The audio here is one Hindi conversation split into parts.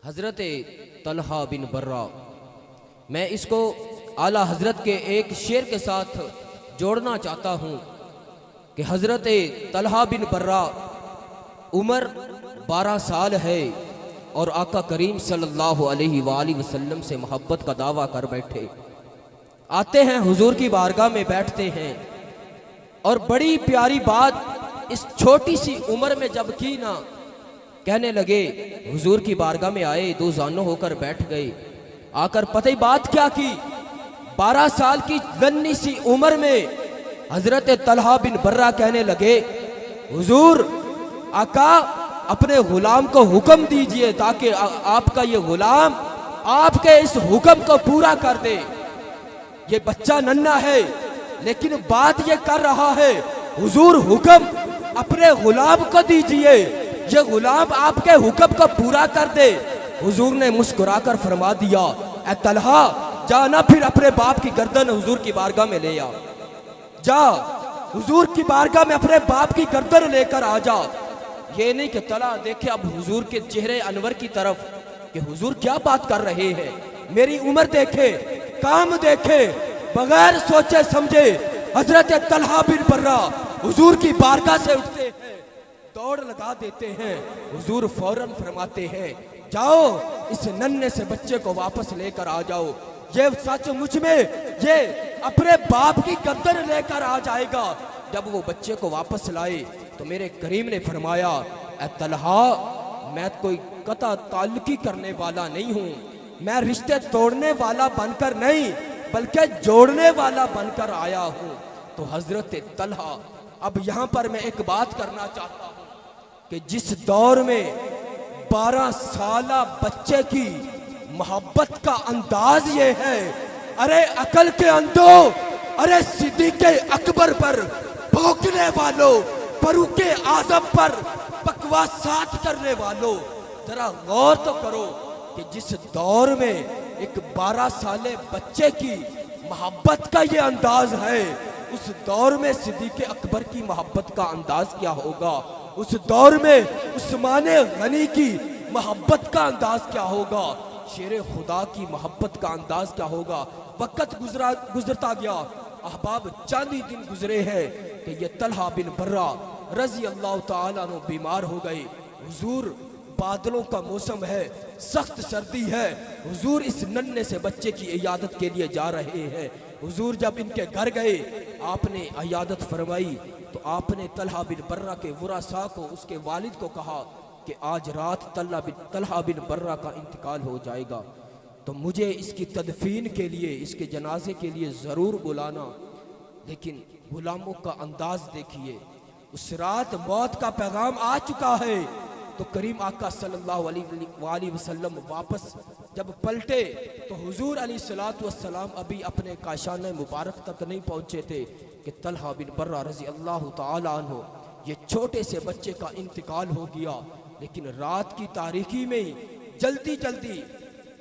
हज़रत तलहा बिन बर्रा। मैं इसको आला हज़रत के एक शेर के साथ जोड़ना चाहता हूँ कि हज़रत तलहा बिन बर्रा उम्र 12 साल है और आका करीम सल्लल्लाहु अलैहि वसल्लम से मोहब्बत का दावा कर बैठे। आते हैं हुजूर की बारगाह में बैठते हैं और बड़ी प्यारी बात इस छोटी सी उम्र में जब की ना, कहने लगे हुजूर की बारगाह में आए, दो जानो होकर बैठ गए। आकर पता ही बात क्या की, 12 साल की नन्ही सी उम्र में हजरत तलहा बिन बर्रा कहने लगे, हुजूर आका अपने गुलाम को हुक्म दीजिए ताकि आपका ये गुलाम आपके इस हुक्म को पूरा कर दे। ये बच्चा नन्हा है लेकिन बात ये कर रहा है, हुजूर हुक्म अपने गुलाम को दीजिए, ये गुलाम आपके हुक्म को पूरा कर दे। हुजूर ने मुस्कुराकर फरमा दिया, ए तलहा जाना फिर अपने बाप की गर्दन हुजूर की बारगाह में ले आ जा, हुजूर की बारगाह में अपने बाप की गर्दन लेकर आ जा। ये नहीं कि तलहा देखे अब हुजूर के चेहरे अनवर की तरफ कि हुजूर क्या बात कर रहे हैं, मेरी उम्र देखे, काम देखे, बगैर सोचे समझे हजरत तलहा बिन बर्रा हुजूर की बारगाह से उठते हैं, दौड़ लगा देते हैं। हुजूर फौरन फरमाते हैं, जाओ इस नन्हे से बच्चे को वापस लेकर आ जाओ, ये सचमुच में ये अपने बाप की गर्दन लेकर आ जाएगा। जब वो बच्चे को वापस लाए तो मेरे करीम ने फरमाया, ए तलहा मैं कोई कता ताल्लुकी करने वाला नहीं हूँ, मैं रिश्ते तोड़ने वाला बनकर नहीं बल्कि जोड़ने वाला बनकर आया हूँ। तो हजरत तलहा, अब यहाँ पर मैं एक बात करना चाहता हूँ कि जिस दौर में 12 साला बच्चे की मोहब्बत का अंदाज ये है, अरे अकल के अंधो, अरे सिद्दीक़े अकबर पर भौंकने वालों, फरूक आज़म पर बकवासात करने वालों, जरा गौर तो करो कि जिस दौर में एक 12 साले बच्चे की मोहब्बत का ये अंदाज है, उस दौर में सिद्दीक़े अकबर की मोहब्बत का अंदाज क्या होगा, उस दौर में उस्मान गनी की मोहब्बत का अंदाज क्या होगा, शेर खुदा की मोहब्बत का अंदाज क्या होगा। वक्त गुजरता गया, अहबाब चांदी दिन गुजरे हैं कि ये तलहा बिन बर्रा रजी अल्लाह ताला अन्हु बीमार हो गए। हुजूर बादलों का मौसम है, सख्त सर्दी है, हुजूर इस नन्हे से बच्चे की इयादत के लिए जा रहे हैं। हुजूर जब इनके घर गए, आपने इयादत फरमाई तो आपने तलहा बिन बर्रा के वरासा को, उसके वालिद को कहा कि आज रात तलहा बिन बर्रा का इंतकाल हो जाएगा, तो मुझे इसकी तदफीन के लिए, इसके जनाजे के लिए ज़रूर बुलाना। लेकिन गुलामों का अंदाज देखिए, उस रात मौत का पैगाम आ चुका है। तो करीम आका सल्लल्लाहु अलैहि वसल्लम वापस जब पलटे तो हुजूर अलैहिस्सलातु वस्सलाम अभी अपने काशाने मुबारक तक नहीं पहुँचे थे कि तलहा बिन बर्रा रज़ी अल्लाह ताला अन्हु, ये छोटे से बच्चे का इंतकाल हो गया। लेकिन रात की तारीकी में ही जल्दी जल्दी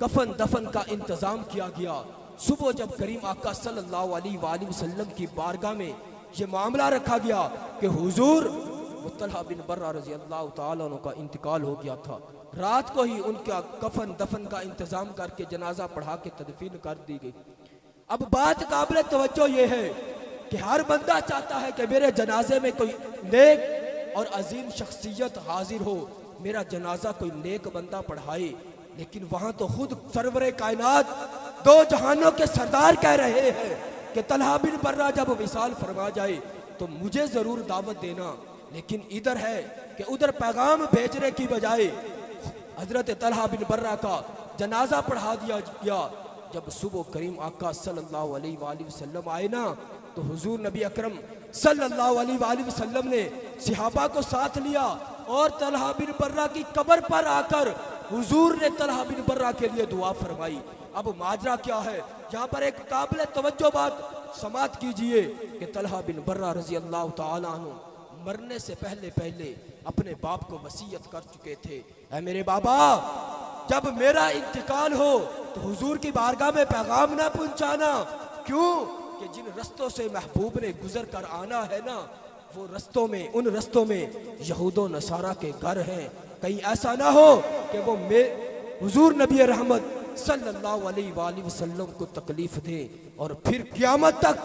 कफन दफन का इंतज़ाम किया गया। सुबह जब करीम आका सल्लल्लाहु अलैहि वसल्लम की बारगाह में ये मामला रखा गया कि हुजूर तलहा बिन बर्रा रज़ी अल्लाह ताला अन्हु का इंतकाल हो गया था, रात को ही उनका कफन दफन का इंतज़ाम करके जनाजा पढ़ा के तदफीन कर दी गई। अब बात काबिल तवज्जो ये है कि हर बंदा चाहता है कि मेरे जनाजे में कोई नेक और अजीम शख्सियत हाजिर हो, मेरा जनाजा कोई नेक बंदा पढ़ाए। लेकिन वहां तो खुद सरवरे कायनात, दो जहानों के सरदार कह रहे हैं कि तलहा बिन बर्रा जब विसाल फरमा जाए तो मुझे जरूर दावत देना। लेकिन इधर है कि उधर पैगाम भेजने की बजाय हजरत तलहा बिन बर्रा का जनाजा पढ़ा दिया गया। जब सुबह करीम आका सल्लल्लाहु अलैहि वसल्लम आए ना, तो हुजूर नबी अकरम सल्लल्लाहु अलैहि वसल्लम ने सहाबा को साथ लिया और तलहा बिन बर्रा की कब्र पर आकर हुजूर ने तलहा बिन बर्रा के लिए दुआ फरमाई। अब माजरा क्या है, यहाँ पर एक काबिल तवज्जो बात समात कीजिए कि तलहा बिन बर्रा रज़ी अल्लाह ताला अन्हु मरने से पहले पहले अपने बाप को वसीयत कर चुके थे, ऐ मेरे बाबा जब मेरा इंतकाल हो तो हुजूर की बारगाह में पैगाम ना पहुंचाना। क्यों कि जिन रस्तों से महबूब ने गुजर कर आना है ना, वो रस्तों में, उन रस्तों में यहूदो नसारा के घर हैं, कहीं ऐसा ना हो कि वो हुजूर नबी रहमत सल्लल्लाहु अलैहि वसल्लम को तकलीफ दे और फिर क़यामत तक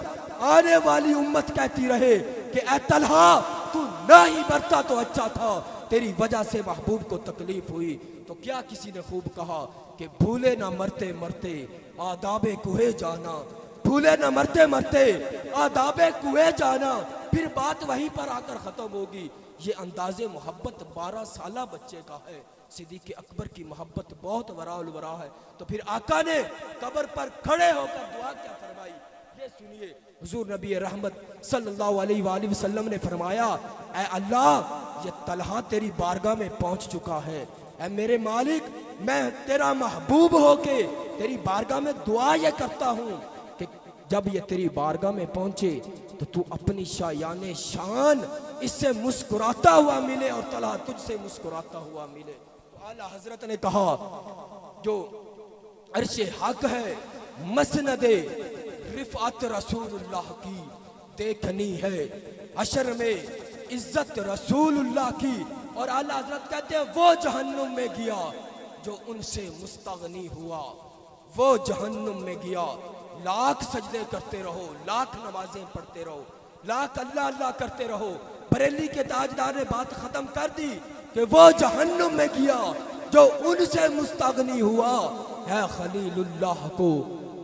आने वाली उम्मत कहती रहे कि ऐ तलहा तू ना ही मरता तो अच्छा था, तेरी वजह से महबूब को तकलीफ हुई। तो क्या किसी ने खूब कहा कि भूले ना मरते मरते आदाबे कुए जाना, भूले ना मरते मरते आदाबे कुए जाना, फिर बात वहीं पर आकर खत्म होगी। ये अंदाज़े मोहब्बत 12 साला बच्चे का है। सिद्दीक़ अकबर की मोहब्बत बहुत वराउल वरा है। तो फिर आका ने कब्र पर खड़े होकर दुआ क्या फरमाई, ये सुनिए। हुजूर नबी रहमत सल्लल्लाहु अलैहि वसल्लम ने फरमाया, ऐ अल्लाह, ये तलहा तेरी बारगाह में पहुंच चुका है। ऐ मेरे मालिक, मैं तेरा महबूब होके तेरी बारगाह में दुआ ये करता हूँ कि जब ये तेरी बारगाह में पहुंचे तो तू अपनी शायाने शान इससे मुस्कुराता हुआ मिले और तलहा तुझसे मुस्कुराता हुआ मिले। तो आला हजरत ने कहा, जो अर्शे हक है मसनदे रिफात रसूलुल्लाह की देखनी है, अशर में इज्जत रसूलुल्लाह की। और आला हजरत कहते हैं वो जहन्नुम में गया जो उनसे मुस्तगनी हुआ, वो जहन्नुम में गया। लाख सजदे करते रहो, लाख नमाजें पढ़ते रहो, लाख अल्लाह अल्लाह करते रहो, बरेली के ताजदार ने बात खत्म कर दी कि वो जहन्नुम में गया जो उनसे मुस्तगनी हुआ है। खलीलुल्लाह को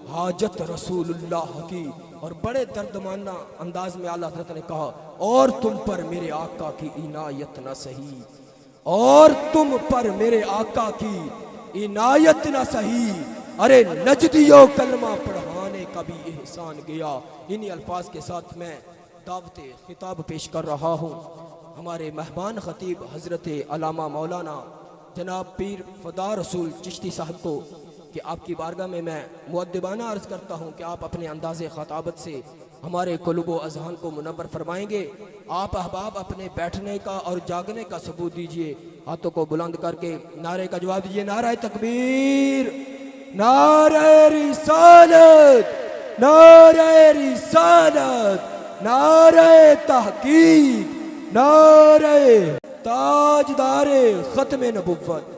हाजत रसूलुल्लाह की। और बड़े दर्दमाना अंदाज में आला हज़रत ने कहा, और तुम पर मेरे आका की इनायत न सही, और तुम पर मेरे आका की इनायत न सही, अरे नजदियो कलमा पढ़ाने का भी एहसान गया। इन्हीं अल्फाज के साथ मैं दावत खिताब पेश कर रहा हूँ हमारे मेहमान खतीब हज़रत अल्लामा मौलाना जनाब पीर फदा रसूल चिश्ती साहब को कि आपकी बारगाह में मैं मुअद्दिबाना अर्ज़ करता हूँ कि आप अपने अंदाज़े खताबत से हमारे क़ुलूब अज़हान को मुनव्वर फरमाएंगे। आप अहबाब अपने बैठने का और जागने का सबूत दीजिए। हाथों को बुलंद करके नारे का जवाब दीजिए। नारे तकबीर, नारे रिसालत, नारे रिसालत, नारे तहकीक, नारे ताजदारे ख़त्म नबुव्वत।